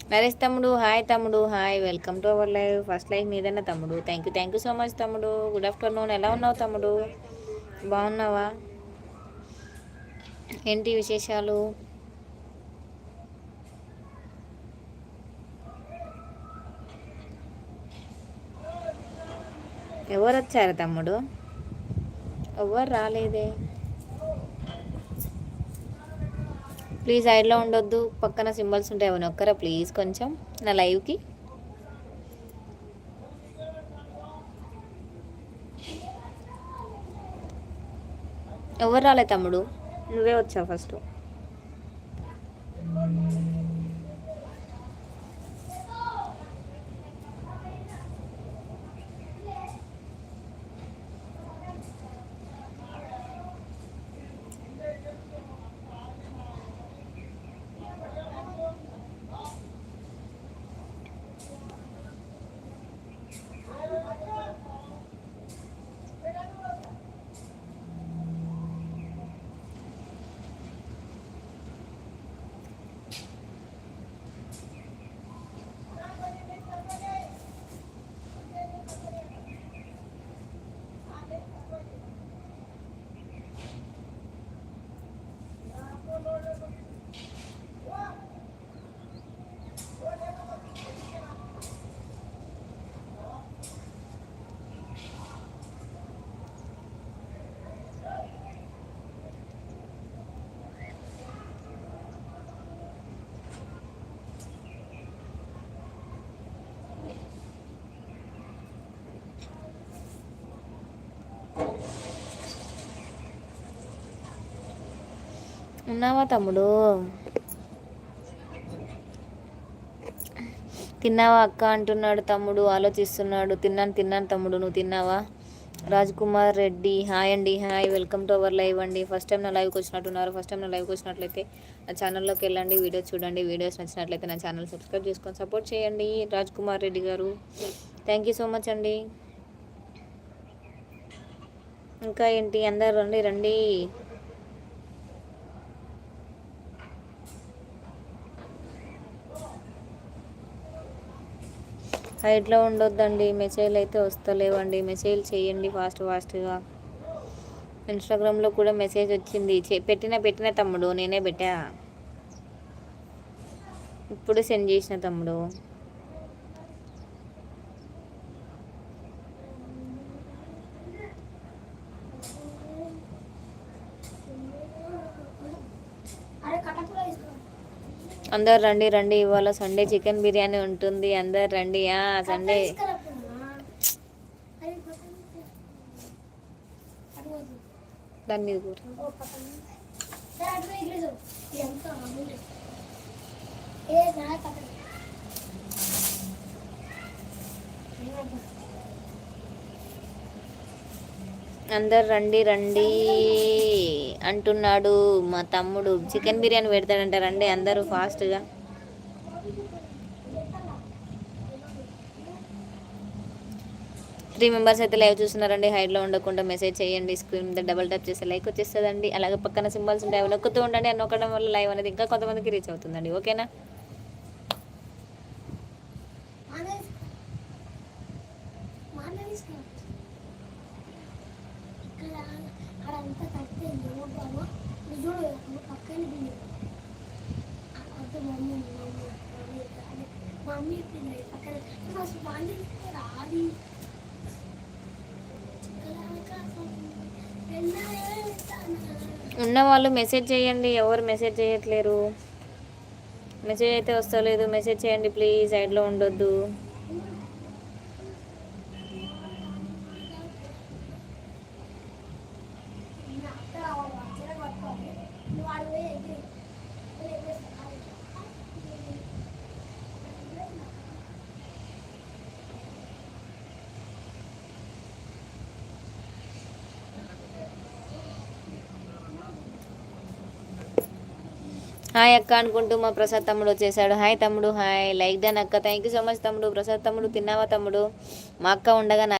నరేష్ తమ్ముడు హాయ్ తమ్ముడు hi welcome to our live first live మీదన్న తమ్ముడు థ్యాంక్ యూ సో మచ్ తమ్ముడు గుడ్ ఆఫ్టర్నూన్ ఎలా ఉన్నావు తమ్ముడు బాగున్నావా ఏంటి విశేషాలు ఎవరు వచ్చారు తమ్ముడు ఎవరు రాలేదే ప్లీజ్ సైడ్లో ఉండొద్దు పక్కన సింబల్స్ ఉంటాయి అవన్నీ ఒక్కరా ప్లీజ్ కొంచెం నా లైవ్కి ఎవరు రాలే తమ్ముడు నువ్వే వచ్చావు ఫస్ట్ ఉన్నావా తమ్ముడు తిన్నావా అక్క అంటున్నాడు తమ్ముడు ఆలోచిస్తున్నాడు తిన్నాను తమ్ముడు నువ్వు తిన్నావా రాజ్ కుమార్ రెడ్డి హాయ్ అండి hi welcome to our live అండి ఫస్ట్ టైం నా లైవ్కి వచ్చినట్టున్నారు ఫస్ట్ టైం నా లైవ్కి వచ్చినట్లయితే నా ఛానల్లోకి వెళ్ళండి వీడియోస్ చూడండి వీడియోస్ నచ్చినట్లయితే నా ఛానల్ సబ్స్క్రైబ్ చేసుకొని సపోర్ట్ చేయండి రాజ్ కుమార్ రెడ్డి గారు థ్యాంక్ యూ సో మచ్ అండి ఇంకా ఏంటి అందరు రండి రండి హైట్లో ఉండొద్దండి మెసేజ్లు అయితే వస్తలేవండి మెసేజ్ చేయండి ఫాస్ట్గా ఇన్స్టాగ్రామ్లో కూడా మెసేజ్ వచ్చింది పెట్టిన తమ్ముడు నేనే పెట్టా ఇప్పుడు సెండ్ చేసిన తమ్ముడు అందరు రండి రండి ఇవాళ సండే చికెన్ బిర్యానీ ఉంటుంది అందరు రండి సండే దాని మీద కూర అందరు రండి రండి అంటున్నాడు మా తమ్ముడు చికెన్ బిర్యానీ పెడతాడంట రండి అందరూ ఫాస్ట్గా 3 మెంబర్స్ అయితే లైవ్ చూస్తున్నారండి హైడ్లో ఉండకుండా మెసేజ్ చేయండి స్క్రీన్ మీద డబల్ ట్యాప్ చేస్తే లైక్ వచ్చేస్తుందండి అలాగే పక్కన సింబల్స్ ఉంటాయి అవి నొక్కుతూ ఉండండి అని నొక్కడం వల్ల లైవ్ అనేది ఇంకా కొంతమందికి రీచ్ అవుతుందండి ఓకేనా ఉన్న వాళ్ళు మెసేజ్ చేయండి ఎవరు మెసేజ్ చేయట్లేరు మెసేజ్ అయితే వస్తలేదు మెసేజ్ చేయండి ప్లీజ్ సైడ్లో ఉండొద్దు హాయ్ అక్క అనుకుంటూ మా ప్రసాద్ తమ్ముడు వచ్చేసాడు హాయ్ తమ్ముడు హాయ్ లైక్ డన్ అక్క థ్యాంక్ యూ సో మచ్ తమ్ముడు ప్రసాద్ తమ్ముడు తిన్నావా తమ్ముడు మా అక్క ఉండగా